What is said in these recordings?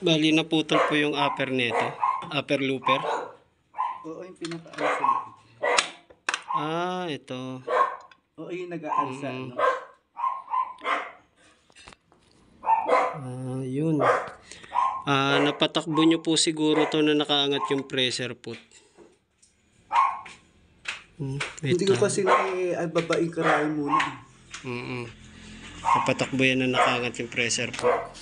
Bali naputol po yung upper nito. Upper looper. Oo, yung pinaka-ano sa likod. Ah, ito. Oo, yung nag-aalsa, no? Yun. Napatakbo nyo po siguro to na nakaangat yung pressure pot. Hindi ko kasi babaing karahin muna. Napatakbo yan na nakaangat yung pressure pot.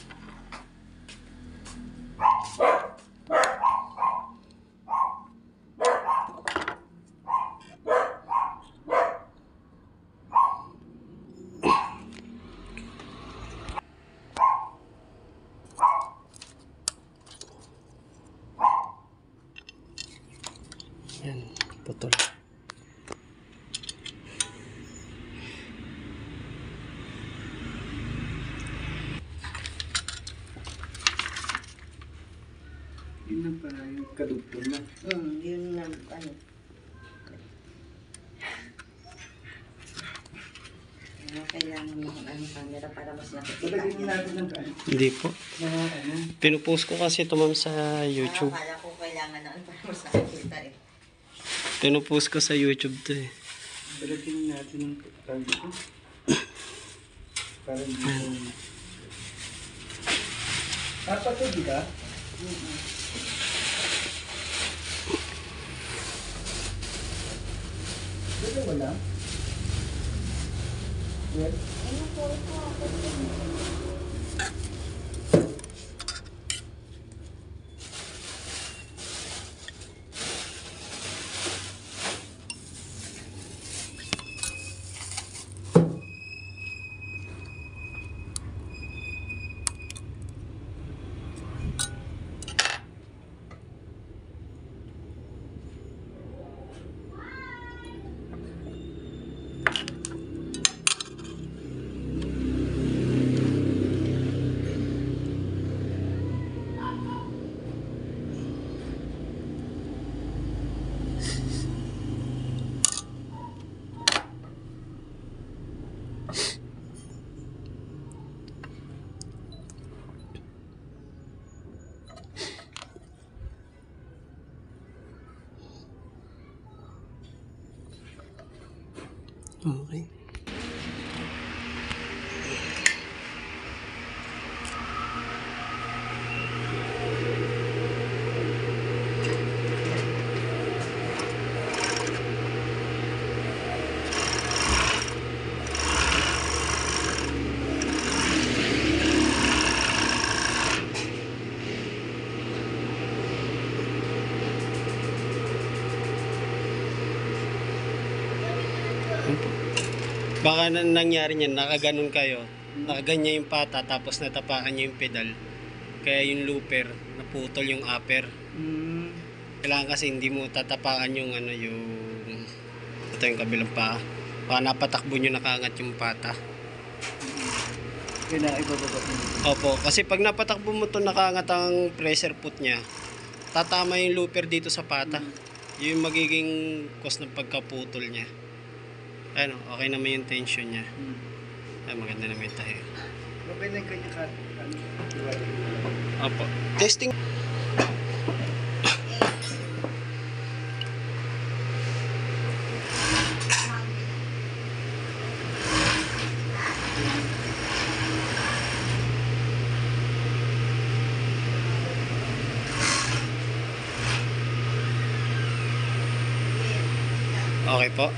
Yan, putol. Yun lang pala yung kadugtong na. Yun lang, ano. Kailangan mo ang camera para mas nakikita. Talagyan natin ng ano. Hindi po. Na ano. Pinupost ko kasi ito ma'am sa YouTube. Akala ko kailangan na para mas nakikita eh. Pinupost ko sa YouTube to eh. Talagyan natin ng tawag ito. Para hindi ko... Apat to, di ba? Dito wala? Yes? Okay. Baka nangyari niyan, nakaganon kayo, nakaganyan yung pata, tapos natapakan niyo yung pedal. Kaya yung looper, naputol yung upper. Kailangan kasi hindi mo tatapakan yung ano, yung ito yung kabilang paa. Baka napatakbo nyo nakaangat yung pata. Kailangan ibababa mo. Opo, kasi pag napatakbo mo to nakaangat ang pressure pot niya, tatama yung looper dito sa pata. Yun yung magiging cause ng pagkaputol niya. Ano, okay naman yung tension niya. Ay, maganda naman yung tayo. Okay na yung kanya ka. Opo. Testing. Okay po.